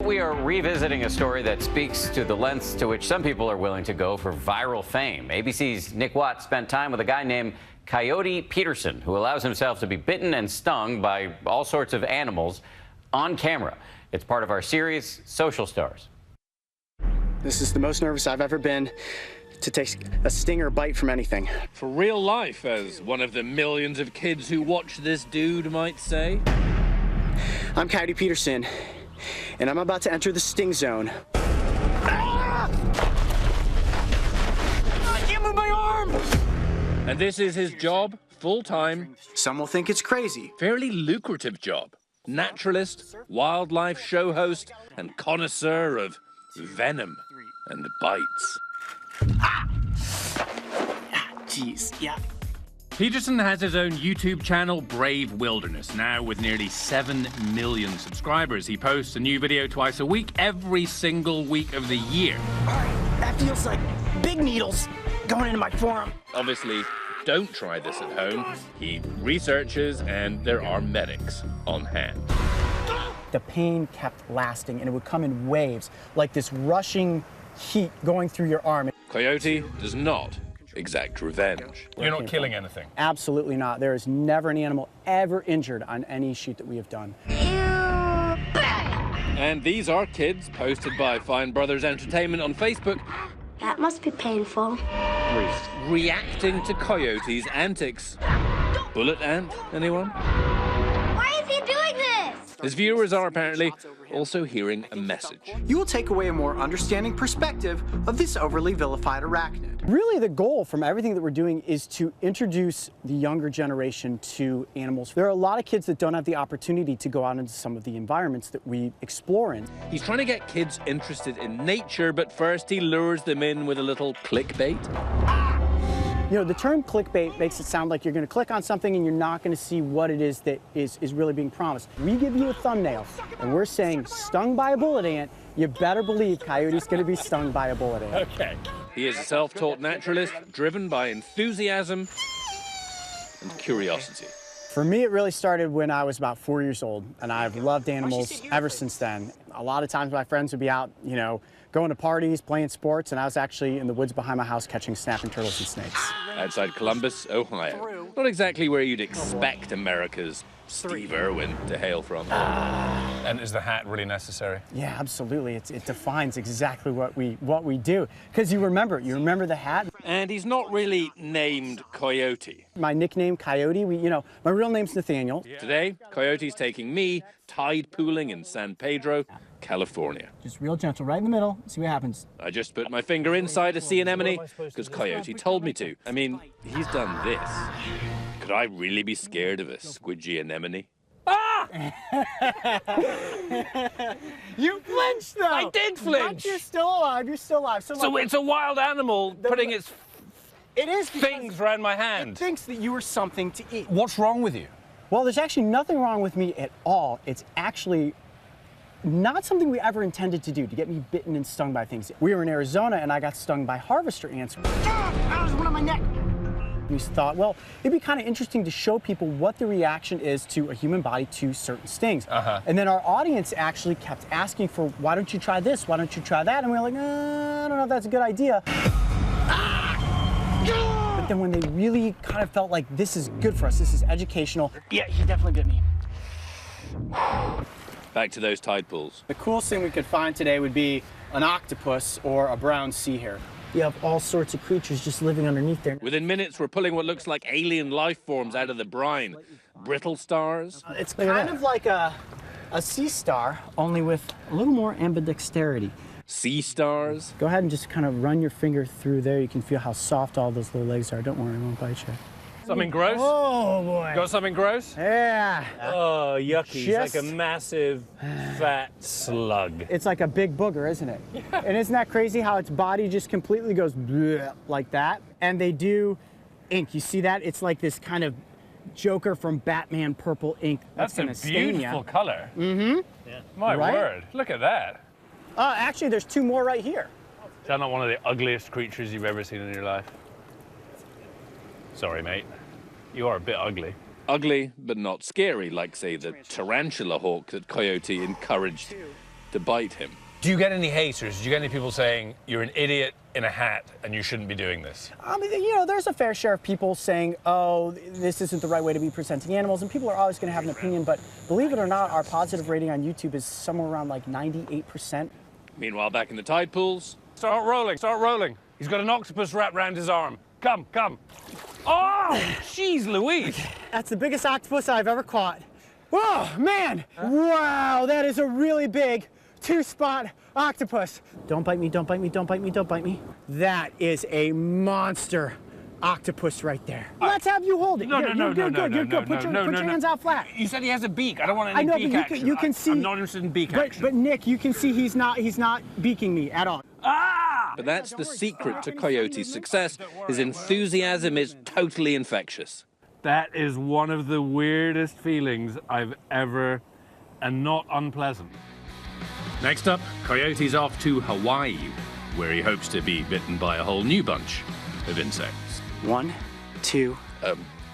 we are revisiting a story that speaks to the lengths to which some people are willing to go for viral fame. ABC's Nick Watt spent time with a guy named Coyote Peterson, who allows himself to be bitten and stung by all sorts of animals on camera. It's part of our series, Social Stars. This is the most nervous I've ever been to take a sting or bite from anything. For real life, as one of the millions of kids who watch this dude might say. I'm Coyote Peterson, and I'm about to enter the sting zone. Ah! I can't move my arm! And this is his job, full-time. Some will think it's crazy. Fairly lucrative job. Naturalist, wildlife show host, and connoisseur of venom and bites. Jeez, yeah. Peterson has his own YouTube channel, Brave Wilderness, now with nearly 7 million subscribers. He posts a new video twice a week, every single week of the year. All right, that feels like big needles going into my forearm. Obviously, don't try this at home. He researches, and there are medics on hand. The pain kept lasting, and it would come in waves, like this rushing heat going through your arm. Coyote does not exact revenge. You're not killing anything? Absolutely not. There is never an animal ever injured on any shoot that we have done. And these are kids posted by Fine Brothers Entertainment on Facebook. That must be painful. Reacting to Coyote's antics. Bullet ant, anyone? Why is he doing this? His viewers are apparently also hearing a message. You will take away a more understanding perspective of this overly vilified arachnid. Really, the goal from everything that we're doing is to introduce the younger generation to animals. There are a lot of kids that don't have the opportunity to go out into some of the environments that we explore in. He's trying to get kids interested in nature, but first he lures them in with a little clickbait. You know, the term clickbait makes it sound like you're going to click on something and you're not going to see what it is that is really being promised. We give you a thumbnail and we're saying stung by a bullet ant. You better believe Coyote's going to be stung by a bullet ant. Okay. He is a self-taught naturalist, driven by enthusiasm and curiosity. For me, it really started when I was about 4 years old, and I've loved animals ever since then. A lot of times my friends would be out, you know, going to parties, playing sports, and I was actually in the woods behind my house catching snapping turtles and snakes. Outside Columbus, Ohio. Not exactly where you'd expect America's Steve Irwin to hail from. And is the hat really necessary? Yeah, absolutely. It defines exactly what we do. Because you remember the hat. And he's not really named Coyote. My nickname, Coyote, my real name's Nathaniel. Today, Coyote's taking me tide pooling in San Pedro, California. Just real gentle, right in the middle, see what happens. I just put my finger inside a sea anemone because Coyote told me to. I mean, he's done this. Could I really be scared of a squidgy anemone? Ah! You flinched, though! I did flinch! But you're still alive, you're still alive. So it's a wild animal putting its things around my hand. It thinks that you were something to eat. What's wrong with you? Well, there's actually nothing wrong with me at all. It's actually not something we ever intended to do, to get me bitten and stung by things. We were in Arizona and I got stung by harvester ants. That was one on my neck. We thought, well, it'd be kind of interesting to show people what the reaction is to a human body to certain stings. And then our audience actually kept asking for, why don't you try this? Why don't you try that? And we were like, I don't know if that's a good idea. But then when they really kind of felt like this is good for us, this is educational. Yeah, he definitely bit me. Back to those tide pools. The coolest thing we could find today would be an octopus or a brown sea hare. You have all sorts of creatures just living underneath there. Within minutes, we're pulling what looks like alien life forms out of the brine. Brittle stars. It's kind of like a sea star, only with a little more ambidexterity. Sea stars. Go ahead and just kind of run your finger through there. You can feel how soft all those little legs are. Don't worry, it won't bite you. Something gross? Oh, boy. Got something gross? Yeah. Oh, yucky. It's like a massive, fat slug. It's like a big booger, isn't it? Yeah. And isn't that crazy how its body just completely goes bleh, like that? And they do ink. You see that? It's like this kind of Joker from Batman purple ink. That's a beautiful color. Mm-hmm. Yeah. My word. Look at that. Actually, there's two more right here. Is that not one of the ugliest creatures you've ever seen in your life? Sorry, mate. You are a bit ugly. Ugly, but not scary, like, say, the tarantula hawk that Coyote encouraged to bite him. Do you get any haters? Do you get any people saying you're an idiot in a hat and you shouldn't be doing this? You know, there's a fair share of people saying, oh, this isn't the right way to be presenting animals, and people are always going to have an opinion, but believe it or not, our positive rating on YouTube is somewhere around like 98%. Meanwhile, back in the tide pools. Start rolling, start rolling. He's got an octopus wrapped around his arm. Come, come. Oh, jeez Louise. That's the biggest octopus I've ever caught. Whoa, man! Wow, that is a really big 2-spot octopus. Don't bite me, don't bite me, don't bite me, don't bite me. That is a monster octopus right there. Let's have you hold it. No, Here, no, you're good, no, good, no, you're no, good. Put no, your no, hands out flat. You said he has a beak. I don't want any I know, beak but action. you can see. I'm not interested in beak action. But Nick, you can see he's not beaking me at all. Ah! But that's the secret to Coyote's success. His enthusiasm is totally infectious. That is one of the weirdest feelings I've ever, and not unpleasant. Next up, Coyote's off to Hawaii, where he hopes to be bitten by a whole new bunch of insects. 1, 2,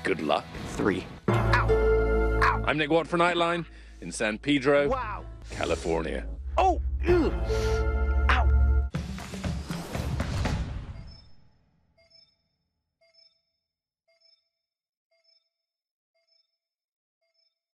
Good luck. 3. I'm Nick Watt for Nightline in San Pedro, Wow. California. Oh! Ew.